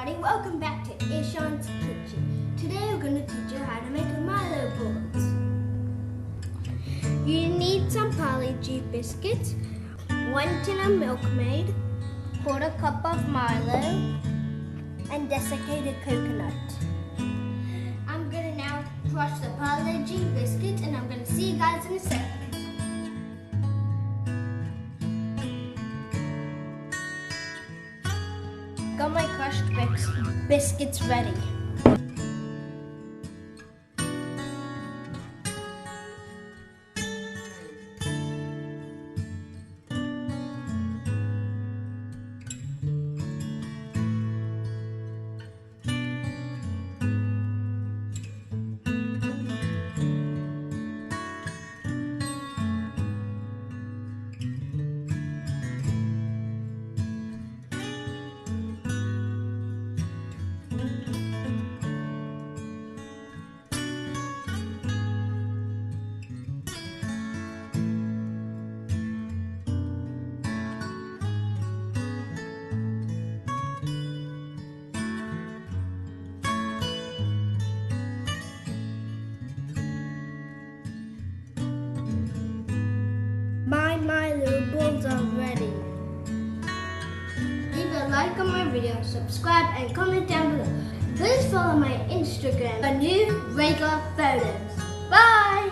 everybody, welcome back to Ishan's Kitchen. Today we're going to teach you how to make Milo Balls. You need some Parle-G biscuits, 1 tin of Milkmaid, quarter cup of Milo, and desiccated coconut. I'm going to now crush the Parle-G biscuits and I'm going to see you guys in a sec. Got my crushed biscuits ready. My Milo Balls are ready. Leave a like on my video, subscribe and comment down below. Please follow my Instagram for new regular photos. Bye!